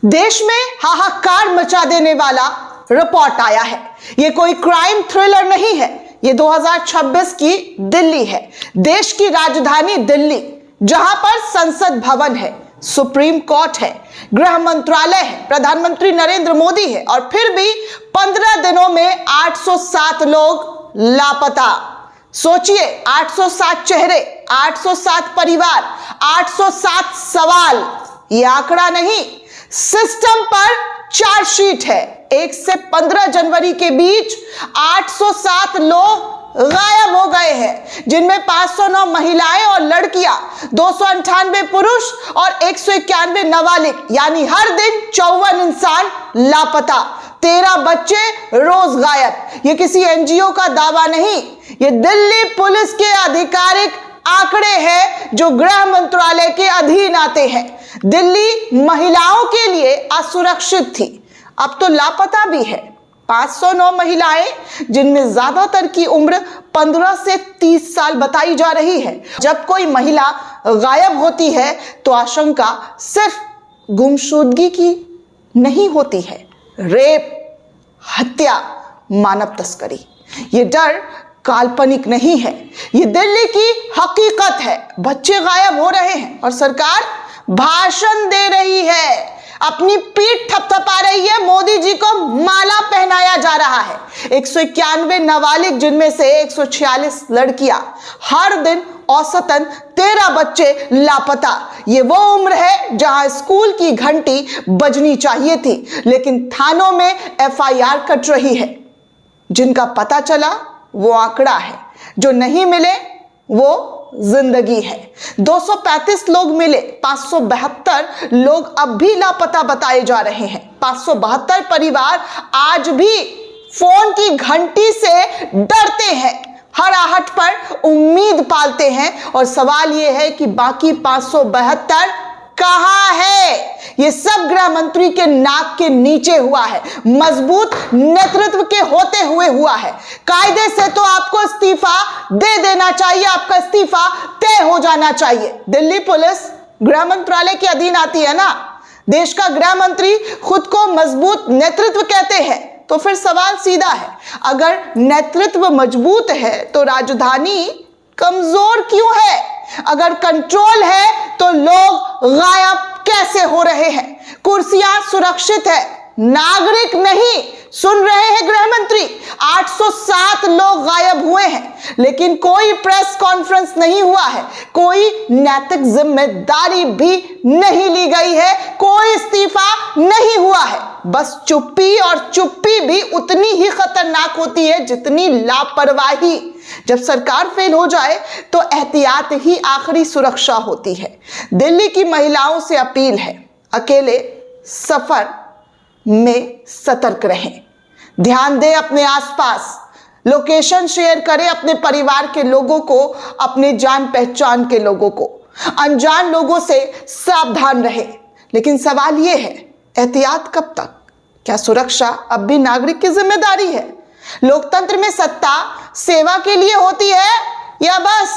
देश में हाहाकार मचा देने वाला रिपोर्ट आया है। ये कोई क्राइम थ्रिलर नहीं है, ये 2026 की दिल्ली है, देश की राजधानी दिल्ली, जहां पर संसद भवन है, सुप्रीम कोर्ट है, गृह मंत्रालय है, प्रधानमंत्री नरेंद्र मोदी है, और फिर भी 15 दिनों में 807 लोग लापता। सोचिए, 807 चेहरे, 807 परिवार, 807 सवाल। यह आंकड़ा नहीं, सिस्टम पर चार्जशीट है। 1 से 15 जनवरी के बीच 807 लोग गायब हो गए हैं, जिनमें 509 महिलाएं और लड़कियां, 298 पुरुष और 191 नाबालिग, यानी हर दिन 54 इंसान लापता, 13 बच्चे रोज गायब। ये किसी एनजीओ का दावा नहीं, ये दिल्ली पुलिस के आधिकारिक आंकड़े हैं जो गृह मंत्रालय के अधीन आते हैं। दिल्ली महिलाओं के लिए असुरक्षित थी, अब तो लापता भी है। 509 महिलाएं, जिनमें ज्यादातर की उम्र 15 से 30 साल बताई जा रही है। जब कोई महिला गायब होती है तो आशंका सिर्फ गुमशुदगी की नहीं होती है, रेप, हत्या, मानव तस्करी। ये डर काल्पनिक नहीं है, ये दिल्ली की हकीकत है। बच्चे गायब हो रहे हैं और सरकार भाषण दे रही है, अपनी पीठ थपथपा रही है, मोदी जी को माला पहनाया जा रहा है। 191 नाबालिग, जिनमें से 146 लड़कियां, हर दिन औसतन 13 बच्चे लापता। ये वो उम्र है जहां स्कूल की घंटी बजनी चाहिए थी, लेकिन थानों में एफआईआर कट रही है। जिनका पता चला वो आंकड़ा है, जो नहीं मिले वो जिंदगी है। 235 लोग मिले, 572 लोग अब भी लापता बताए जा रहे हैं। 572 परिवार आज भी फोन की घंटी से डरते हैं, हर आहट पर उम्मीद पालते हैं, और सवाल यह है कि बाकी 572 कहां है? ये सब गृह मंत्री के नाक के नीचे हुआ है, मजबूत नेतृत्व के होते हुए हुआ है। कायदे से तो आपको इस्तीफा दे देना चाहिए, आपका इस्तीफा तय हो जाना चाहिए। दिल्ली पुलिस गृह मंत्रालय के अधीन आती है ना, देश का गृह मंत्री खुद को मजबूत नेतृत्व कहते हैं, तो फिर सवाल सीधा है, अगर नेतृत्व मजबूत है तो राजधानी कमजोर क्यों है? अगर कंट्रोल है तो लोग गायब कैसे हो रहे हैं? कुर्सियां सुरक्षित है, नागरिक नहीं। सुन रहे हैं गृह मंत्री, 807 लोग गायब हुए हैं, लेकिन कोई प्रेस कॉन्फ्रेंस नहीं हुआ है, कोई नैतिक जिम्मेदारी भी नहीं ली गई है, कोई इस्तीफा नहीं हुआ है। बस चुप्पी, और चुप्पी भी उतनी ही खतरनाक होती है जितनी लापरवाही। जब सरकार फेल हो जाए तो एहतियात ही आखिरी सुरक्षा होती है। दिल्ली की महिलाओं से अपील है, अकेले सफर में सतर्क रहें, ध्यान दें अपने आसपास, लोकेशन शेयर करें अपने परिवार के लोगों को, अपने जान पहचान के लोगों को। अनजान लोगों से सावधान रहें। लेकिन सवाल यह है, एहतियात कब तक? क्या सुरक्षा अब भी नागरिक की जिम्मेदारी है? लोकतंत्र में सत्ता सेवा के लिए होती है या बस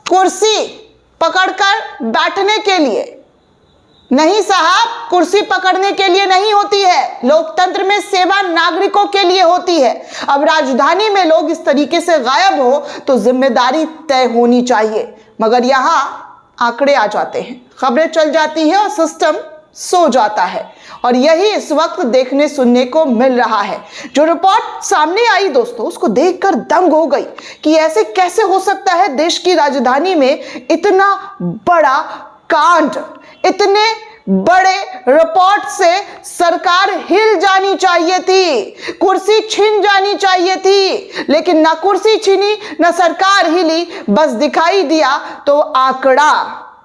कुर्सी पकड़कर बैठने के लिए? नहीं साहब, कुर्सी पकड़ने के लिए नहीं होती है। लोकतंत्र में सेवा नागरिकों के लिए होती है। अब राजधानी में लोग इस तरीके से गायब हो तो जिम्मेदारी तय होनी चाहिए, मगर यहां आंकड़े आ जाते हैं, खबरें चल जाती हैं और सिस्टम सो जाता है। और यही इस वक्त देखने सुनने को मिल रहा है। जो रिपोर्ट सामने आई दोस्तों, उसको देखकर दंग हो गई कि ऐसे कैसे हो सकता है देश की राजधानी में इतना बड़ा कांड। इतने बड़े रिपोर्ट से सरकार हिल जानी चाहिए थी, कुर्सी छिन जानी चाहिए थी, लेकिन ना कुर्सी छिनी ना सरकार हिली। बस दिखाई दिया तो आंकड़ा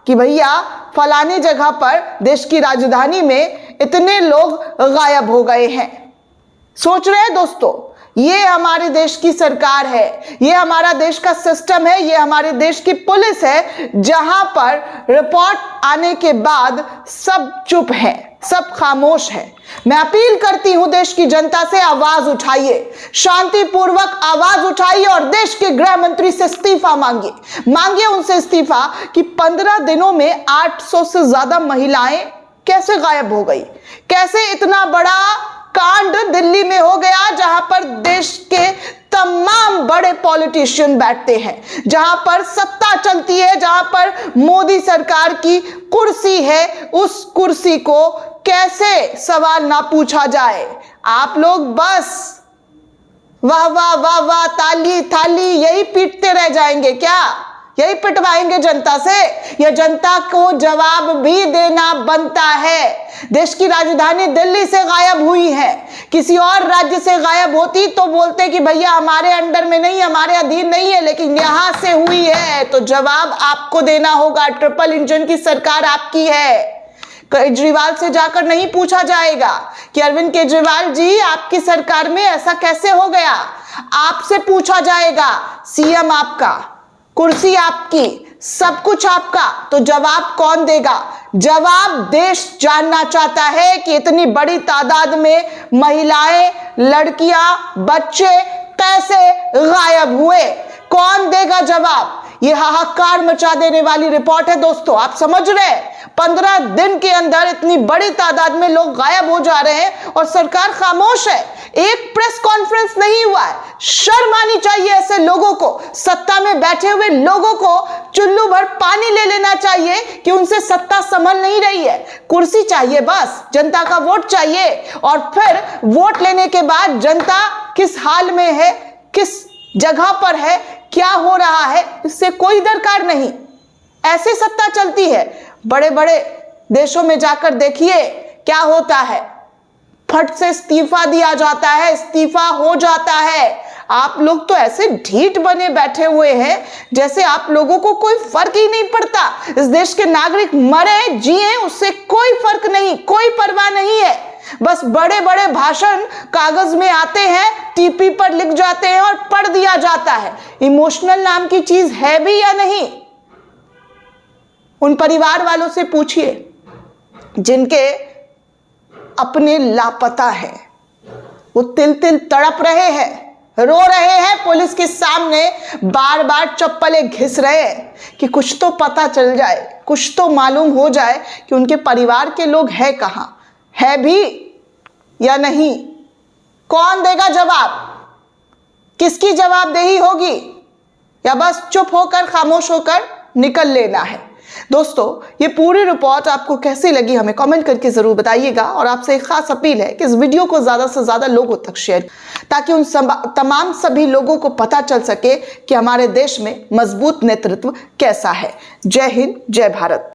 कि भैया फलाने जगह पर देश की राजधानी में इतने लोग गायब हो गए हैं। सोच रहे हैं दोस्तों, ये हमारे देश की सरकार है, ये हमारा देश का सिस्टम है, ये हमारे देश की पुलिस है, जहां पर रिपोर्ट आने के बाद सब चुप है, सब खामोश है। मैं अपील करती हूं देश की जनता से, आवाज उठाइए, शांतिपूर्वक आवाज उठाइए और देश के गृह मंत्री से इस्तीफा मांगिए उनसे इस्तीफा कि 15 दिनों में 800 से ज्यादा महिलाएं कैसे गायब हो गई, कैसे इतना बड़ा कांड दिल्ली में हो गया, जहां पर देश के तमाम बड़े पॉलिटिशियन बैठते हैं, जहां पर सत्ता चलती है, जहां पर मोदी सरकार की कुर्सी है, उस कुर्सी को कैसे सवाल ना पूछा जाए। आप लोग बस वाह वाह वाह वाह, ताली ताली यही पीटते रह जाएंगे क्या? यही पिटवाएंगे जनता से? या जनता को जवाब भी देना बनता है। देश की राजधानी दिल्ली से गायब हुई है, किसी और राज्य से गायब होती तो बोलते कि भैया हमारे अंडर में नहीं, हमारे अधीन नहीं है, लेकिन यहां से हुई है तो जवाब आपको देना होगा। ट्रिपल इंजन की सरकार आपकी है। केजरीवाल से जाकर नहीं पूछा जाएगा कि अरविंद केजरीवाल जी आपकी सरकार में ऐसा कैसे हो गया। आपसे पूछा जाएगा, सीएम आपका, कुर्सी आपकी, सब कुछ आपका, तो जवाब कौन देगा? जवाब देश जानना चाहता है कि इतनी बड़ी तादाद में महिलाएं, लड़कियां, बच्चे कैसे गायब हुए। कौन देगा जवाब? यह हाहाकार मचा देने वाली रिपोर्ट है दोस्तों। आप समझ रहे हैं, 15 दिन के अंदर इतनी बड़ी तादाद में लोग गायब हो जा रहे हैं और सरकार खामोश है। एक प्रेस कॉन्फ्रेंस नहीं हुआ है। शर्म आनी चाहिए ऐसे लोगों को। सत्ता में बैठे हुए लोगों को चुल्लू भर पानी ले लेना चाहिए कि उनसे सत्ता संभल नहीं रही है। कुर्सी चाहिए, बस जनता का वोट चाहिए, और फिर वोट लेने के बाद जनता किस हाल में है, किस जगह पर है, क्या हो रहा है, इससे कोई दरकार नहीं। ऐसी सत्ता चलती है। बड़े बड़े देशों में जाकर देखिए क्या होता है, फट से इस्तीफा दिया जाता है, इस्तीफा हो जाता है। आप लोग तो ऐसे ढीठ बने बैठे हुए हैं जैसे आप लोगों को कोई फर्क ही नहीं पड़ता। इस देश के नागरिक मरे जिए उससे कोई फर्क नहीं, कोई परवाह नहीं है। बस बड़े बड़े भाषण कागज में आते हैं, टीपी पर लिख जाते हैं और पढ़ दिया जाता है। इमोशनल नाम की चीज है भी या नहीं? उन परिवार वालों से पूछिए जिनके अपने लापता है, वो तिल तिल तड़प रहे हैं, रो रहे हैं, पुलिस के सामने बार बार चप्पलें घिस रहे हैं कि कुछ तो पता चल जाए, कुछ तो मालूम हो जाए कि उनके परिवार के लोग हैं कहां, है भी या नहीं। कौन देगा जवाब? किसकी जवाबदेही होगी? या बस चुप होकर, खामोश होकर निकल लेना है? दोस्तों, ये पूरी रिपोर्ट आपको कैसी लगी हमें कमेंट करके जरूर बताइएगा, और आपसे एक खास अपील है कि इस वीडियो को ज्यादा से ज्यादा लोगों तक शेयर, ताकि उन तमाम सभी लोगों को पता चल सके कि हमारे देश में मजबूत नेतृत्व कैसा है। जय हिंद, जय भारत।